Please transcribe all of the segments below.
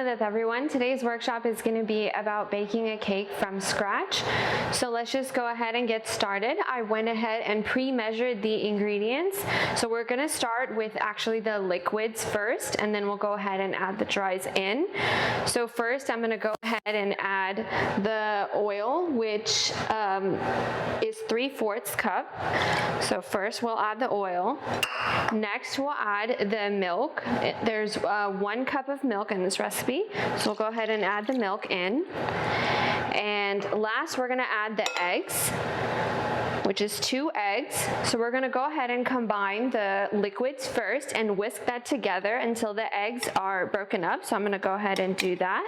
Selamat everyone. Today's workshop is going to be about baking a cake from scratch. So let's just go ahead and get started. I went ahead and pre-measured the ingredients. So we're going to start with actually the liquids first, and then we'll go ahead and add the dries in. So first I'm going to go ahead and add the oil, which is 3/4 cup. So first we'll add the oil. Next we'll add the milk. There's 1 cup of milk in this recipe, so we'll go ahead and add the milk in. And last we're going to add the eggs, which is 2 eggs. So we're going to go ahead and combine the liquids first and whisk that together until the eggs are broken up. So I'm going to go ahead and do that.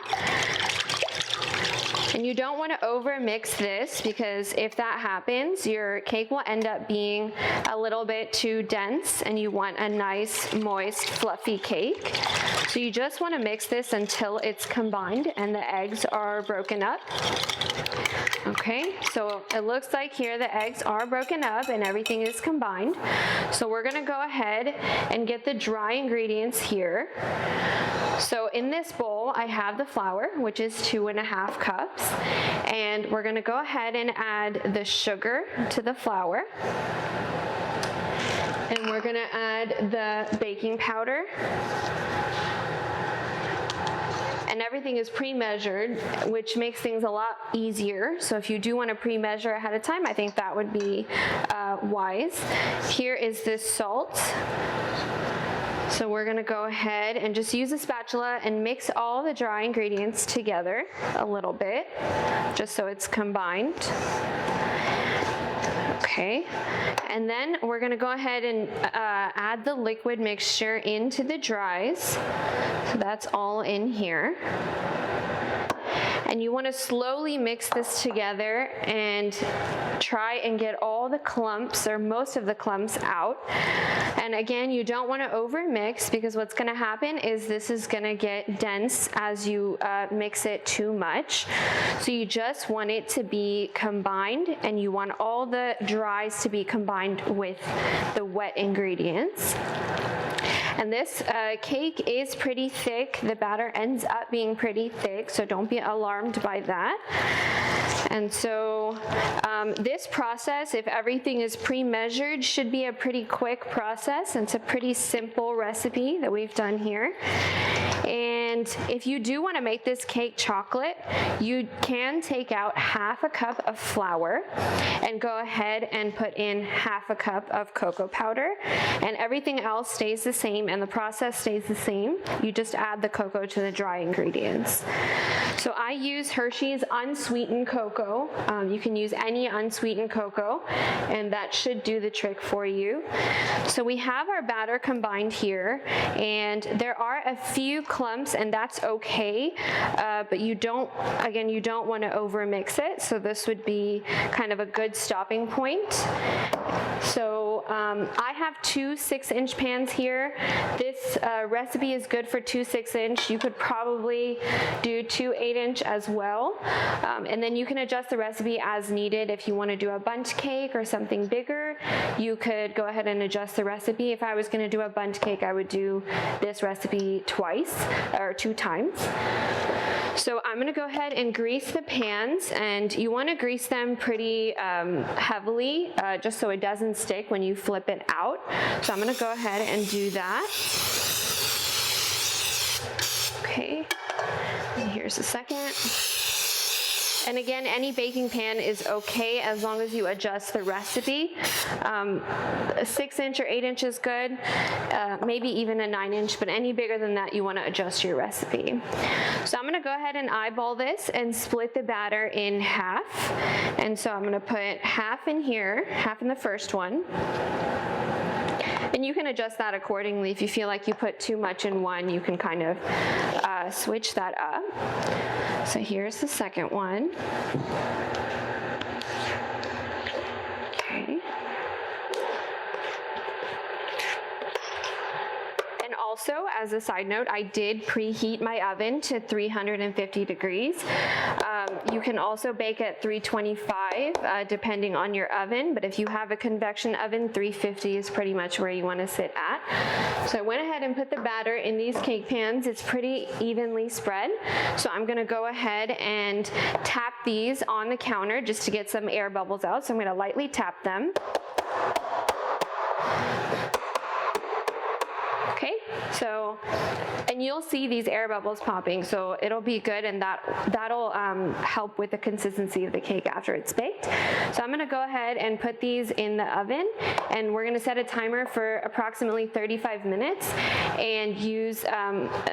And you don't want to over mix this, because if that happens, your cake will end up being a little bit too dense and you want a nice, moist, fluffy cake. So you just want to mix this until it's combined and the eggs are broken up. Okay, so it looks like here the eggs are broken up and everything is combined. So we're going to go ahead and get the dry ingredients here. So in this bowl, I have the flour, which is 2½ cups, and we're going to go ahead and add the sugar to the flour, and we're going to add the baking powder. And everything is pre-measured, which makes things a lot easier. So if you do want to pre-measure ahead of time, I think that would be wise. Here is this salt. So we're going to go ahead and just use a spatula and mix all the dry ingredients together a little bit, just so it's combined. Okay, and then we're going to go ahead and add the liquid mixture into the dries. So that's all in here. And you want to slowly mix this together and try and get all the clumps, or most of the clumps, out. And again, you don't want to over mix, because what's going to happen is this is going to get dense as you mix it too much. So you just want it to be combined, and you want all the dries to be combined with the wet ingredients. And this cake is pretty thick. The batter ends up being pretty thick, so don't be alarmed by that. And so this process, if everything is pre-measured, should be a pretty quick process. It's a pretty simple recipe that we've done here. And if you do want to make this cake chocolate, you can take out ½ cup of flour and go ahead and put in ½ cup of cocoa powder, and everything else stays the same and the process stays the same. You just add the cocoa to the dry ingredients. So I use Hershey's unsweetened cocoa. You can use any unsweetened cocoa, and that should do the trick for you. So we have our batter combined here, and there are a few clumps, and that's okay, but you don't want to over mix it. So this would be kind of a good stopping point. So I have 2 6-inch pans here. This recipe is good for 2 6-inch. You could probably do 2 8-inch as well. And then you can adjust the recipe as needed. If you want to do a bundt cake or something bigger, you could go ahead and adjust the recipe. If I was going to do a bundt cake, I would do this recipe twice or 2 times. So I'm going to go ahead and grease the pans, and you want to grease them pretty heavily, just so it doesn't stick when you flip it out. So I'm going to go ahead and do that. Okay, and here's the second. And again, any baking pan is okay as long as you adjust the recipe. A 6-inch or 8-inch is good, maybe even a 9-inch, but any bigger than that, you want to adjust your recipe. So I'm going to go ahead and eyeball this and split the batter in half. And so I'm going to put half in here, half in the first one. And you can adjust that accordingly. If you feel like you put too much in one, you can kind of switch that up. So here's the second one. Okay. And also, as a side note, I did preheat my oven to 350 degrees. You can also bake at 325 depending on your oven, but if you have a convection oven, 350 is pretty much where you want to sit at. So I went ahead and put the batter in these cake pans. It's pretty evenly spread. So I'm going to go ahead and tap these on the counter just to get some air bubbles out. So I'm going to lightly tap them. Okay, so, and you'll see these air bubbles popping, so it'll be good, and that'll help with the consistency of the cake after it's baked. So I'm gonna go ahead and put these in the oven, and we're gonna set a timer for approximately 35 minutes and use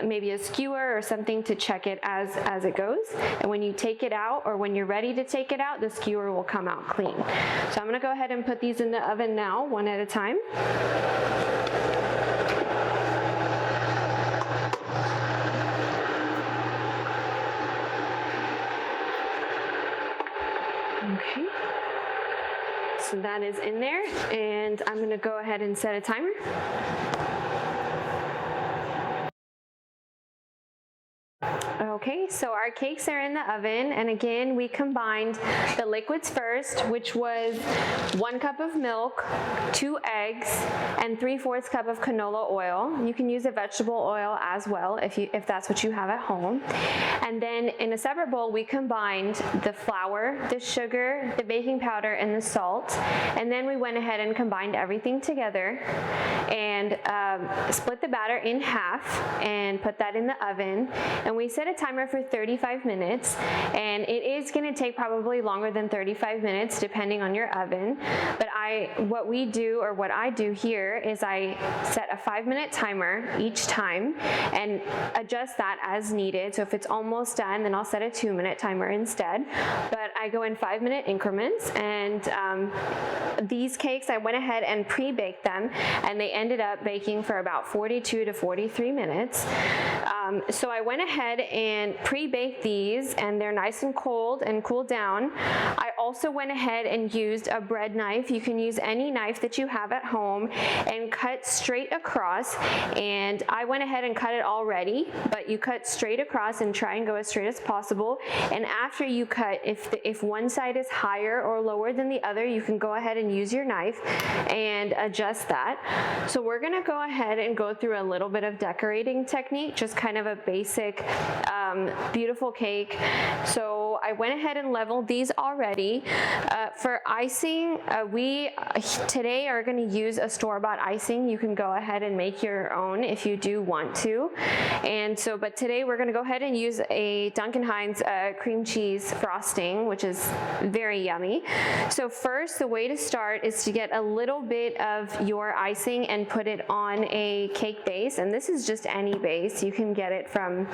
maybe a skewer or something to check it as it goes. And when you take it out, or when you're ready to take it out, the skewer will come out clean. So I'm gonna go ahead and put these in the oven now, one at a time. Okay, so that is in there, and I'm going to go ahead and set a timer. Okay, so our cakes are in the oven, and again, we combined the liquids first, which was 1 cup of milk, 2 eggs, and 3/4 cup of canola oil. You can use a vegetable oil as well if that's what you have at home. And then in a separate bowl, we combined the flour, the sugar, the baking powder, and the salt. And then we went ahead and combined everything together and split the batter in half and put that in the oven. And we set a timer for 35 minutes, and it is going to take probably longer than 35 minutes depending on your oven. But what I do here is I set a 5-minute timer each time and adjust that as needed. So if it's almost done, then I'll set a 2-minute timer instead. But I go in 5-minute increments, and these cakes, I went ahead and pre-baked them, and they ended up baking for about 42 to 43 minutes. So I went ahead and pre-baked these, and they're nice and cold and cooled down. I also went ahead and used a bread knife. You can use any knife that you have at home and cut straight across. And I went ahead and cut it already, but you cut straight across and try and go as straight as possible. And after you cut, if one side is higher or lower than the other, you can go ahead and use your knife and adjust that. So we're gonna go ahead and go through a little bit of decorating technique, just kind of a basic beautiful cake. So I went ahead and leveled these already. For icing, we today are going to use a store-bought icing. You can go ahead and make your own if you do want to. But today we're going to go ahead and use a Duncan Hines cream cheese frosting, which is very yummy. So first, the way to start is to get a little bit of your icing and put it on a cake base. And this is just any base. You can get it from,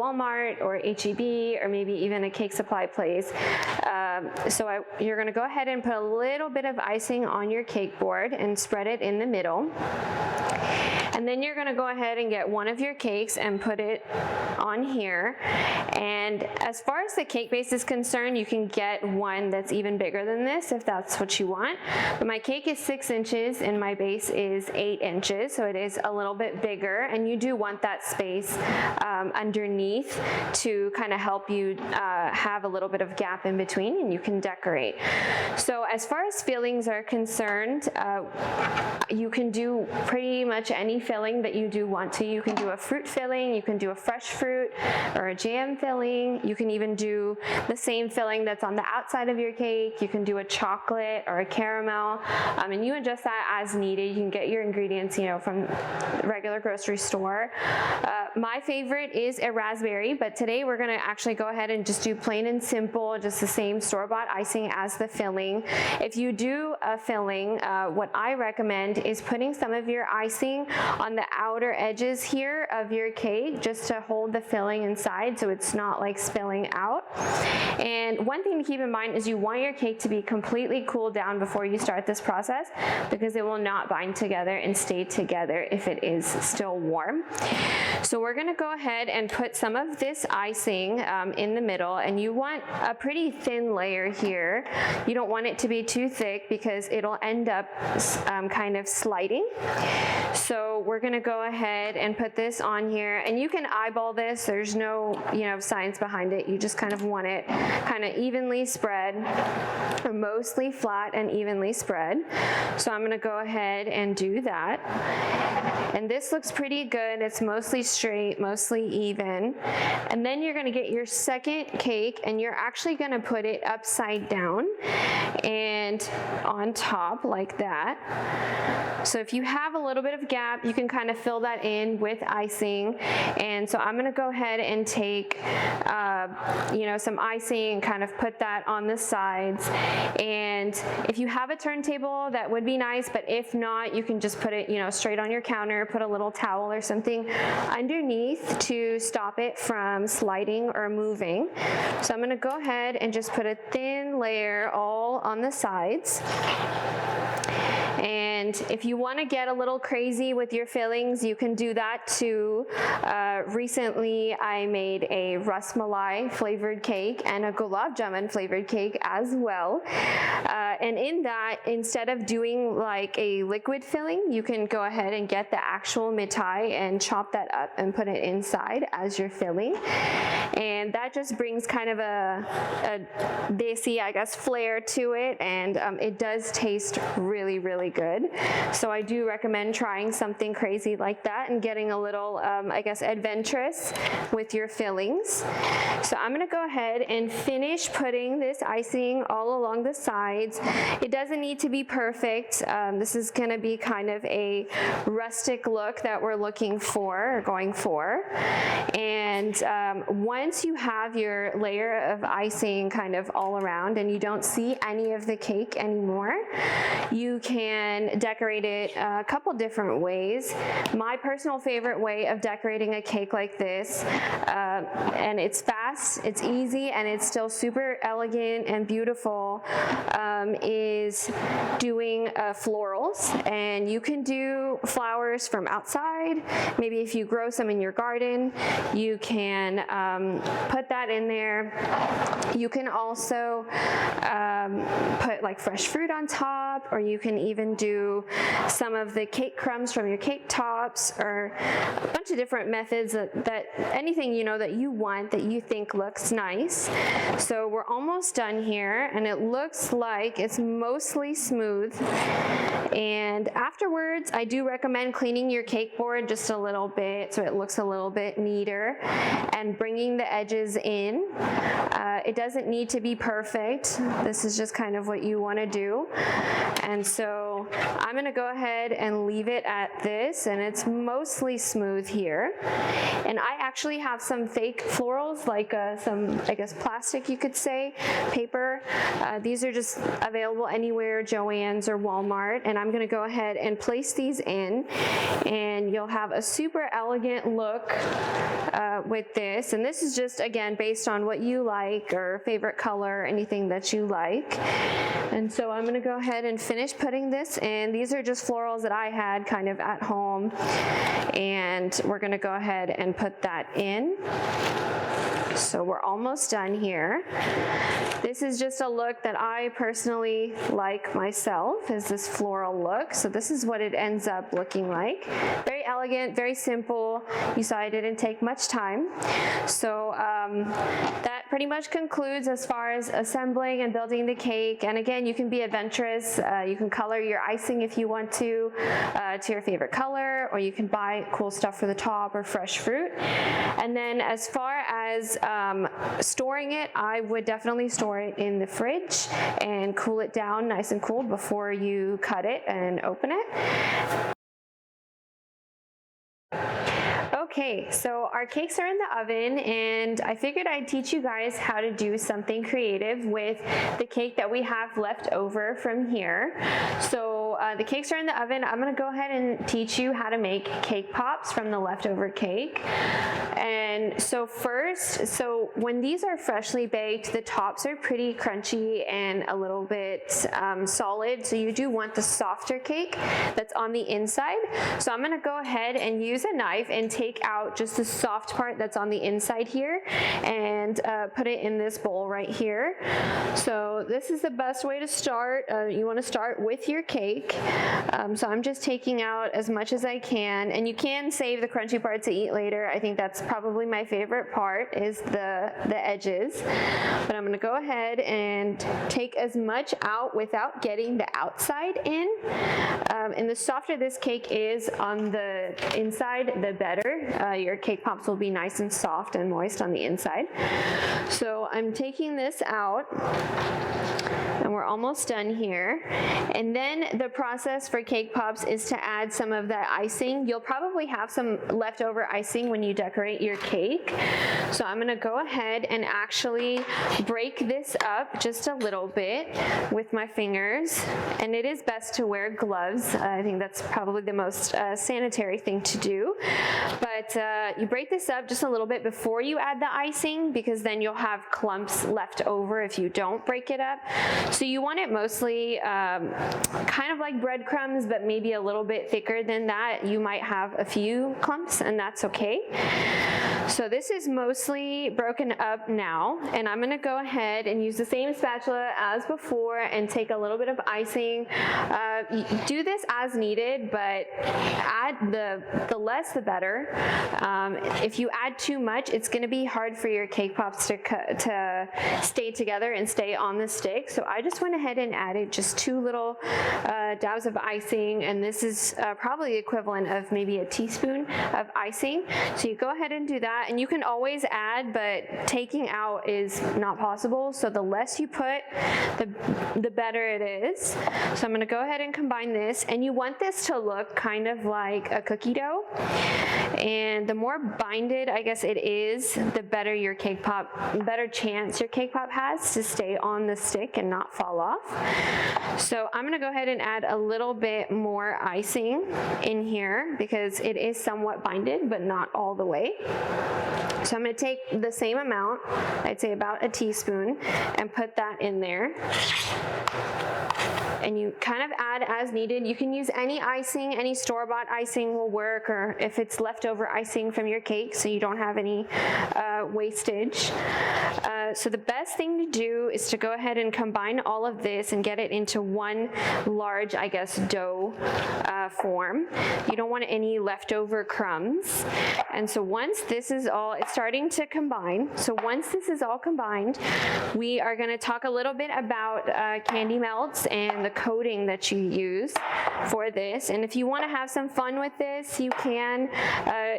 Walmart or H-E-B, or maybe even a cake supply place. You're going to go ahead and put a little bit of icing on your cake board and spread it in the middle. And then you're going to go ahead and get one of your cakes and put it on here. And as far as the cake base is concerned, you can get one that's even bigger than this if that's what you want. But my cake is 6 inches and my base is 8 inches, so it is a little bit bigger. And you do want that space underneath to kind of help you have a little bit of gap in between, and you can decorate. So as far as fillings are concerned, you can do pretty much any filling that you do want to. You can do a fruit filling, you can do a fresh fruit or a jam filling. You can even do the same filling that's on the outside of your cake. You can do a chocolate or a caramel, and you adjust that as needed. You can get your ingredients, from the regular grocery store. My favorite is a raspberry, but today we're gonna actually go ahead and just do plain and simple, just the same store-bought icing as the filling. If you do a filling, what I recommend is putting some of your icing on the outer edges here of your cake, just to hold the filling inside so it's not like spilling out. And one thing to keep in mind is you want your cake to be completely cooled down before you start this process, because it will not bind together and stay together if it is still warm. So we're gonna go ahead and put some of this icing in the middle, and you want a pretty thin layer here. You don't want it to be too thick because it'll end up kind of sliding. So we're gonna go ahead and put this on here, and you can eyeball this. There's no, science behind it. You just kind of want it kind of evenly spread, or mostly flat and evenly spread. So I'm gonna go ahead and do that. And this looks pretty good. It's mostly straight, mostly even. And then you're gonna get your second cake, and you're actually gonna put it upside down and on top like that. So if you have a little bit of gap, you can kind of fill that in with icing. And so I'm gonna go ahead and take some icing and kind of put that on the sides. And if you have a turntable, that would be nice, but if not, you can just put it straight on your counter, put a little towel or something underneath to stop it from sliding or moving. So I'm gonna go ahead and just put a thin layer all on the sides. And if you want to get a little crazy with your fillings, you can do that too. Recently, I made a ras malai flavored cake and a gulab jamun flavored cake as well. And in that, instead of doing like a liquid filling, you can go ahead and get the actual mithai and chop that up and put it inside as your filling. And that just brings kind of a desi, I guess, flair to it, and it does taste really, really good. So I do recommend trying something crazy like that and getting a little, adventurous with your fillings. So I'm gonna go ahead and finish putting this icing all along the sides. It doesn't need to be perfect. This is gonna be kind of a rustic look that we're looking for, or going for. And once you have your layer of icing kind of all around and you don't see any of the cake anymore, you can decorate it a couple different ways. My personal favorite way of decorating a cake like this, and it's fast, it's easy, and it's still super elegant and beautiful, is doing florals. And you can do flowers from outside. Maybe if you grow some in your garden, you can put that in there. You can also put like fresh fruit on top, or you can even do some of the cake crumbs from your cake tops, or a bunch of different methods that anything that you want, that you think looks nice. So we're almost done here, and it looks like it's mostly smooth. And afterwards, I do recommend cleaning your cake board just a little bit so it looks a little bit neater, and bringing the edges in. It doesn't need to be perfect. This is just kind of what you want to do. And so I'm going to go ahead and leave it at this, and it's mostly smooth here. And I actually have some fake florals, like some, I guess, plastic, you could say, paper. These are just available anywhere, Joann's or Walmart. And I'm going to go ahead and place these in, and you'll have a super elegant look with this. And this is just, again, based on what you like, or favorite color, anything that you like. And so I'm going to go ahead and finish putting this in. These are just florals that I had kind of at home, and we're going to go ahead and put that in. So we're almost done here. This is just a look that I personally like myself, is this floral look. So this is what it ends up looking like. Very elegant, very simple. You saw I didn't take much time. So that pretty much concludes as far as assembling and building the cake. And again, you can be adventurous. You can color your icing if you want to your favorite color, or you can buy cool stuff for the top or fresh fruit. And then as far as storing it, I would definitely store it in the fridge and cool it down nice and cool before you cut it and open it. Okay, so our cakes are in the oven, and I figured I'd teach you guys how to do something creative with the cake that we have left over from here. So the cakes are in the oven. I'm gonna go ahead and teach you how to make cake pops from the leftover cake. And so first, when these are freshly baked, the tops are pretty crunchy and a little bit solid, so you do want the softer cake that's on the inside. So I'm gonna go ahead and use a knife and take out just the soft part that's on the inside here and put it in this bowl right here. So this is the best way to start. You want to start with your cake. So I'm just taking out as much as I can, and you can save the crunchy part to eat later. I think that's probably my favorite part, is the edges. But I'm going to go ahead and take as much out without getting the outside in. And the softer this cake is on the inside, the better. Your cake pops will be nice and soft and moist on the inside. So I'm taking this out, and we're almost done here. And then the process for cake pops is to add some of that icing. You'll probably have some leftover icing when you decorate your cake. So I'm gonna go ahead and actually break this up just a little bit with my fingers. And it is best to wear gloves. I think that's probably the most sanitary thing to do. But you break this up just a little bit before you add the icing, because then you'll have clumps left over if you don't break it up. So you want it mostly kind of like breadcrumbs, but maybe a little bit thicker than that. You might have a few clumps, and that's okay. So this is mostly broken up now, and I'm gonna go ahead and use the same spatula as before and take a little bit of icing. Do this as needed, but add the less the better. If you add too much, it's gonna be hard for your cake pops to stay together and stay on the stick. So I just went ahead and added just 2 little dabs of icing, and this is probably the equivalent of maybe a teaspoon of icing. So you go ahead and do that, and you can always add, but taking out is not possible. So the less you put, the better it is. So I'm gonna go ahead and combine this, and you want this to look kind of like a cookie dough. And the more binded, I guess, it is, the better your cake pop, better chance your cake pop has to stay on the stick and not fall off. So I'm gonna go ahead and add a little bit more icing in here because it is somewhat binded, but not all the way. So I'm gonna take the same amount, I'd say about a teaspoon, and put that in there. And you kind of add as needed. You can use any icing, any store-bought icing will work, or if it's leftover icing from your cake so you don't have any wastage. So the best thing to do is to go ahead and combine all of this and get it into one large, I guess, dough form. You don't want any leftover crumbs. And so once this is all, it's starting to combine. So once this is all combined, we are gonna talk a little bit about candy melts and the coating that you use for this. And if you wanna have some fun with this, you can.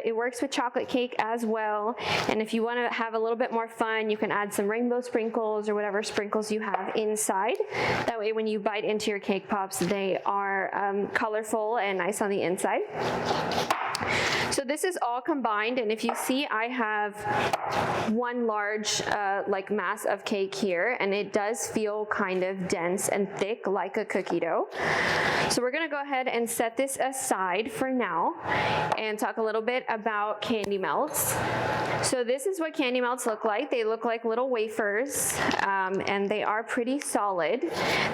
It works with chocolate cake as well. And if you wanna have a little bit more fun, you can add some rainbow sprinkles or whatever sprinkles you have inside. That way when you bite into your cake pops, they are colorful and nice on the inside. So this is all combined, and if you see, I have one large like mass of cake here, and it does feel kind of dense and thick like a cookie dough. So we're gonna go ahead and set this aside for now and talk a little bit about candy melts. So this is what candy melts look like. They look like little wafers, and they are pretty solid.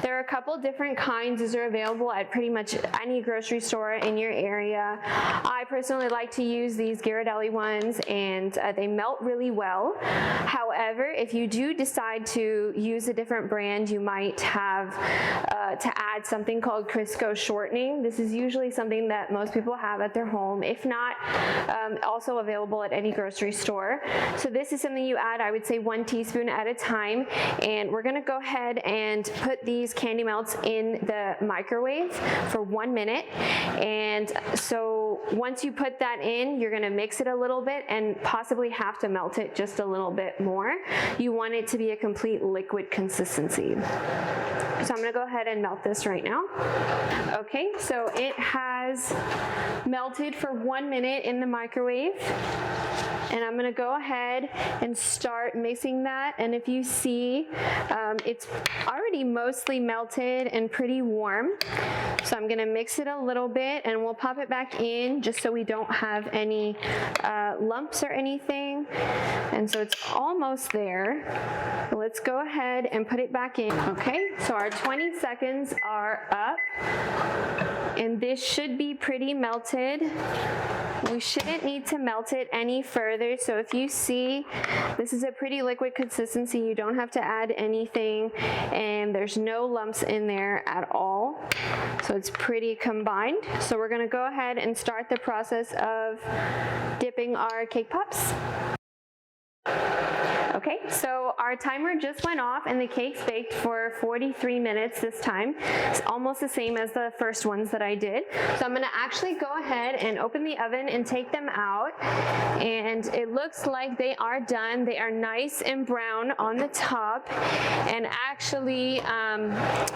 There are a couple different kinds. These are available at pretty much any grocery store in your area. I personally like to use these Ghirardelli ones, and they melt really well. However, if you do decide to use a different brand, you might have to add something called Crisco shortening. This is usually something that most people have at their home. If not, also available at any grocery store. So this is something you add, I would say 1 teaspoon at a time. And we're gonna go ahead and put these candy melts in the microwave for 1 minute. And so once you put that in, you're gonna mix it a little bit and possibly have to melt it just a little bit more. You want it to be a complete liquid consistency. So I'm gonna go ahead and melt this right now. Okay, so it has melted for 1 minute in the microwave. And I'm gonna go ahead and start mixing that. And if you see, it's already mostly melted and pretty warm. So I'm gonna mix it a little bit and we'll pop it back in just so we don't have any lumps or anything. And so it's almost there. So let's go ahead and put it back in. Okay, so our 20 seconds are up. and this should be pretty melted. We shouldn't need to melt it any further. So if you see, this is a pretty liquid consistency. You don't have to add anything, and there's no lumps in there at all. So it's pretty combined. So we're gonna go ahead and start the process of dipping our cake pops. Okay, so our timer just went off and the cake's baked for 43 minutes this time. It's almost the same as the first ones that I did. So I'm gonna actually go ahead and open the oven and take them out. And it looks like they are done. They are nice and brown on the top. And actually,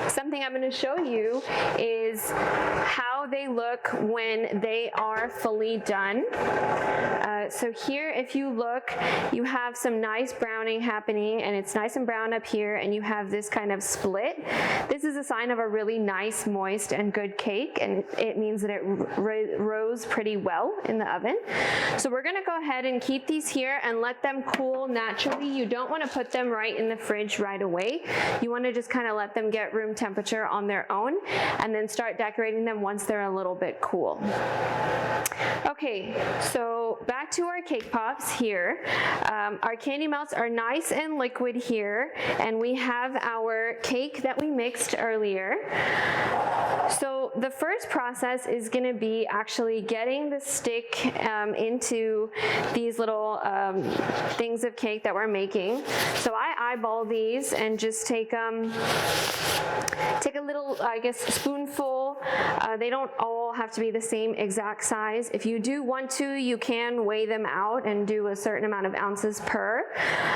something I'm gonna show you is how they look when they are fully done. So here, if you look, you have some nice browning happening, and it's nice and brown up here, and you have this kind of split. This is a sign of a really nice, moist, and good cake, and it means that it rose pretty well in the oven. So we're gonna go ahead and keep these here and let them cool naturally. You don't wanna put them right in the fridge right away. You wanna just kind of let them get room temperature on their own, and then start decorating them once they're a little bit cool. Okay, so back to our cake pops here. Our candy melts are nice and liquid here, and we have our cake that we mixed earlier. So the first process is going to be actually getting the stick into these little things of cake that we're making. So I eyeball these and just take a little, I guess, spoonful. They don't all have to be the same exact size. If you do want to, you can weigh them out and do a certain amount of ounces per.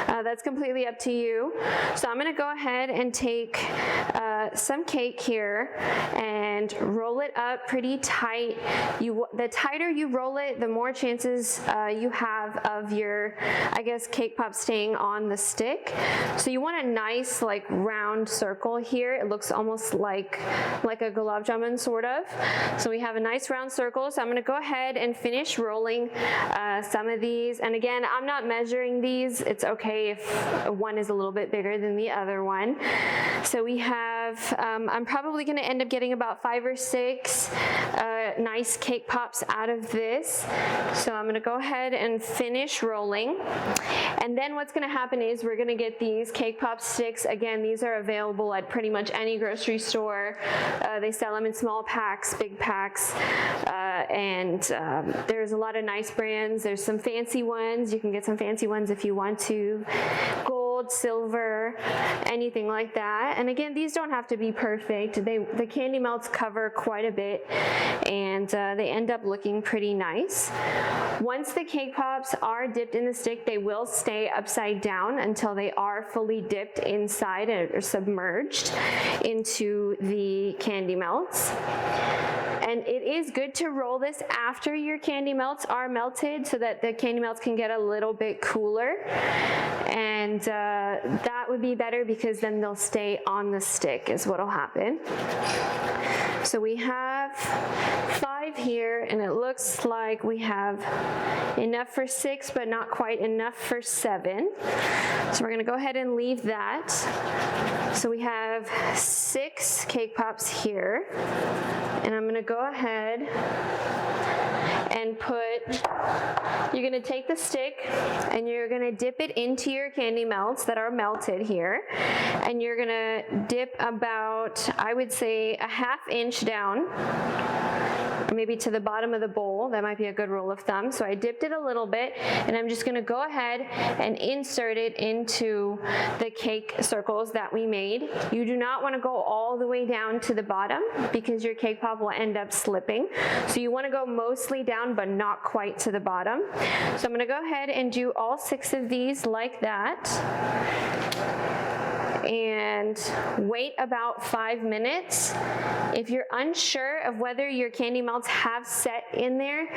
That's completely up to you. So I'm going to go ahead and take some cake here and roll it up pretty tight. The tighter you roll it, the more chances you have of your, I guess, cake pop staying on the stick. So you want a nice, like, round circle here. It looks almost like a gulab jamun, sort of. So we have a nice round circle. So I'm going to go ahead and finish rolling some of these. And again, I'm not measuring these. It's okay if one is a little bit bigger than the other one. So we have, I'm probably going to end up getting about 5 or 6 nice cake pops out of this. So I'm going to go ahead and finish rolling. And then what's going to happen is we're going to get these cake pop sticks. Again, these are available at pretty much any grocery store. They sell them in small packs, big packs, and there's a lot of nice brands. There's some fancy ones. You can get some fancy ones if you want to. Gold, silver, anything like that. And again, these don't have to be perfect. The candy melts cover quite a bit, and they end up looking pretty nice. Once the cake pops are dipped in the stick, they will stay upside down until they are fully dipped inside or submerged into the candy melts. And it is good to roll this after your candy melts are melted so that the candy melts can get a little bit cooler. And that would be better because then they'll stay on the stick is what'll happen. So we have 5 here, and it looks like we have enough for 6, but not quite enough for 7. So we're gonna go ahead and leave that. So we have 6 cake pops here, and I'm gonna go ahead and you're gonna take the stick and you're gonna dip it into your candy melts that are melted here, and you're gonna dip about, I would say, a ½ inch down, or maybe to the bottom of the bowl. That might be a good rule of thumb. So I dipped it a little bit, and I'm just gonna go ahead and insert it into the cake circles that we made. You do not wanna go all the way down to the bottom because your cake pop will end up slipping. So you wanna go mostly down, but not quite to the bottom. So I'm gonna go ahead and do all 6 of these like that. And wait about 5 minutes. If you're unsure of whether your candy melts have set in there,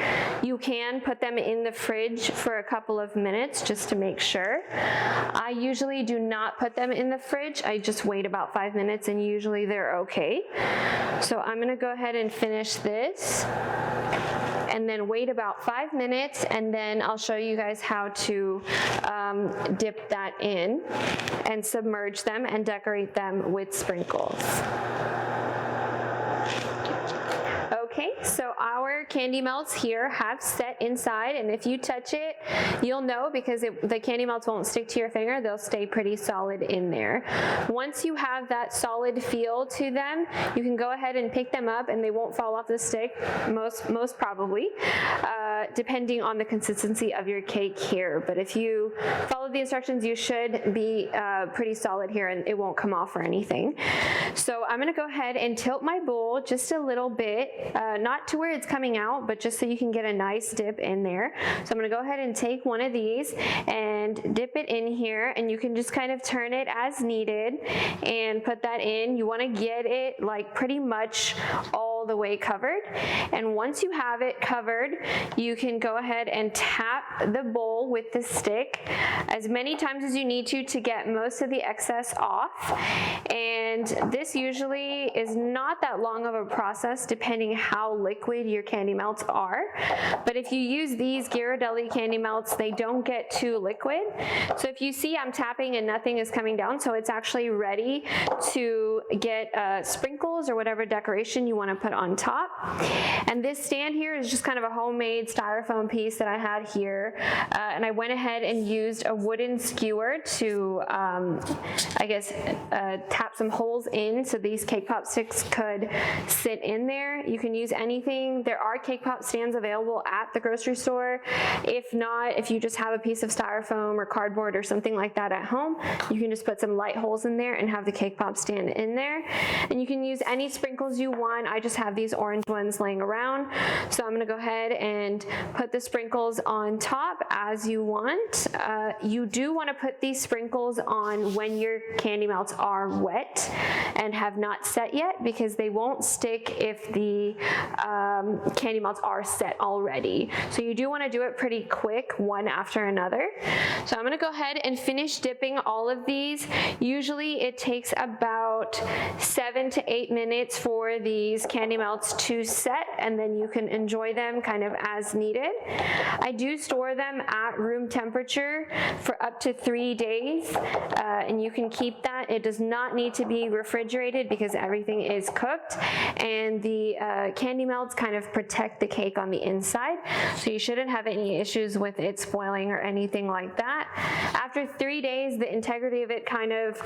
you can put them in the fridge for a couple of minutes just to make sure. I usually do not put them in the fridge. I just wait about 5 minutes, and usually they're okay. So I'm gonna go ahead and finish this, and then wait about 5 minutes, and then I'll show you guys how to dip that in and submerge them and decorate them with sprinkles. Okay, so our candy melts here have set inside, and if you touch it, you'll know because the candy melts won't stick to your finger. They'll stay pretty solid in there. Once you have that solid feel to them, you can go ahead and pick them up and they won't fall off the stick, most probably, depending on the consistency of your cake here. But if you follow the instructions, you should be pretty solid here and it won't come off or anything. So I'm gonna go ahead and tilt my bowl just a little bit, not to where it's coming out, but just so you can get a nice dip in there. So I'm gonna go ahead and take one of these and dip it in here, and you can just kind of turn it as needed and put that in. You wanna get it like pretty much all the way covered. And once you have it covered, you can go ahead and tap the bowl with the stick as many times as you need to get most of the excess off. And this usually is not that long of a process depending how liquid your candy melts are. But if you use these Ghirardelli candy melts, they don't get too liquid. So if you see I'm tapping and nothing is coming down, so it's actually ready to get sprinkles or whatever decoration you want to put on top. And this stand here is just kind of a homemade styrofoam piece that I had here. And I went ahead and used a wooden skewer to, I guess, tap some holes in so these cake pop sticks could sit in there. You can use anything. There are cake pop stands available at the grocery store. If not, if you just have a piece of styrofoam or cardboard or something like that at home, you can just put some light holes in there and have the cake pop stand in there. And you can use any sprinkles you want. I just have these orange ones laying around. So I'm gonna go ahead and put the sprinkles on top as you want. You do wanna put these sprinkles on when your candy melts are wet and have not set yet, because they won't stick if the candy melts are set already. So you do wanna do it pretty quick, one after another. So I'm gonna go ahead and finish dipping all of these. Usually it takes about 7 to 8 minutes for these candy melts to set, and then you can enjoy them kind of as needed. I do store them at room temperature for up to 3 days, and you can keep that. It does not need to be refrigerated because everything is cooked, and the candy melts kind of protect the cake on the inside, so you shouldn't have any issues with it spoiling or anything like that. After 3 days, the integrity of it kind of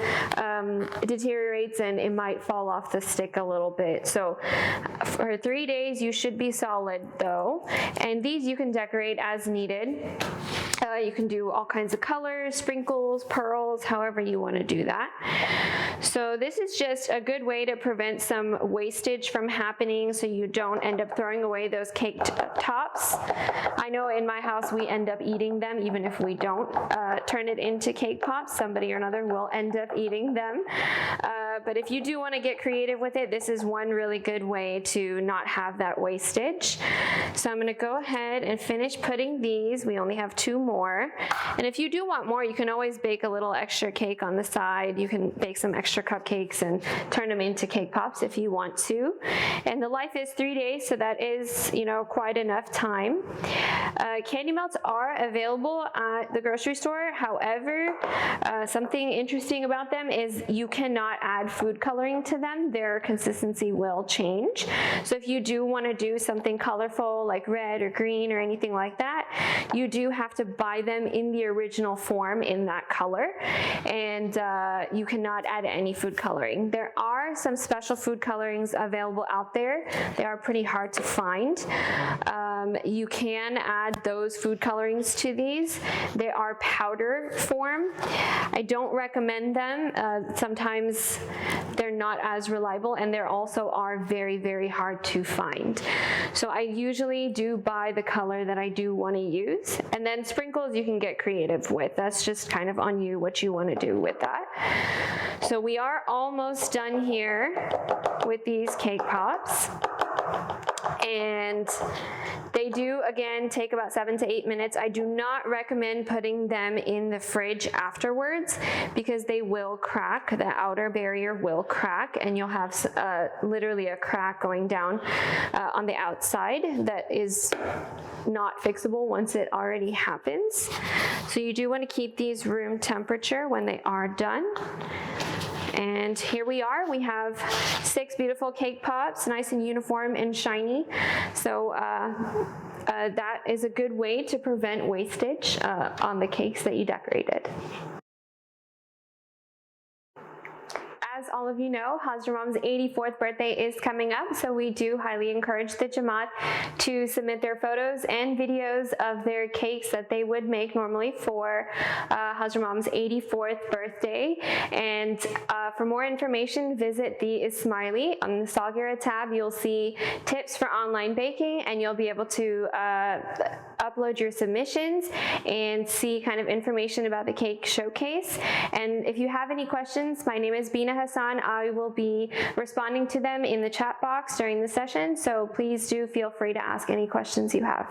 deteriorates and it might fall off the stick a little bit. So for 3 days, you should be solid though. And these you can decorate as needed. You can do all kinds of colors, sprinkles, pearls, however you want to do that. So this is just a good way to prevent some wastage from happening so you don't end up throwing away those cake tops. I know in my house we end up eating them even if we don't turn it into cake pops. Somebody or another will end up eating them. But if you do want to get creative with it, this is one really good way to not have that wastage. So I'm going to go ahead and finish putting these. We only have 2 more. And if you do want more, you can always bake a little extra cake on the side. You can bake some extra cupcakes and turn them into cake pops if you want to. And the life is 3 days, so that is, you know, quite enough time. Candy melts are available at the grocery store. However, something interesting about them is you cannot add food coloring to them. Their consistency will change. So if you do want to do something colorful like red or green or anything like that, you do have to buy them in the original form in that color, and you cannot add any food coloring. There are some special food colorings available out there. They are pretty hard to find. You can add those food colorings to these. They are powder form. I don't recommend them. Sometimes they're not as reliable, and they also are very, very hard to find. So I usually do buy the color that I do want to use, and then sprinkles you can get creative with. That's just kind of on you what you want to do with that. So we are almost done here with these cake pops. And they do, again, take about 7 to 8 minutes. I do not recommend putting them in the fridge afterwards because they will crack. The outer barrier will crack, and you'll have literally a crack going down on the outside that is not fixable once it already happens. So you do want to keep these room temperature when they are done. And here we are. We have 6 beautiful cake pops, nice and uniform and shiny. So that is a good way to prevent wastage on the cakes that you decorated. As all of you know, Hazramam's 84th birthday is coming up, so we do highly encourage the Jamaat to submit their photos and videos of their cakes that they would make normally for Hazramam's 84th birthday. And for more information, visit the Ismaili. On the Salgirah tab, you'll see tips for online baking, and you'll be able to upload your submissions and see kind of information about the cake showcase. And if you have any questions, my name is Beena Hassan. I will be responding to them in the chat box during the session, so please do feel free to ask any questions you have.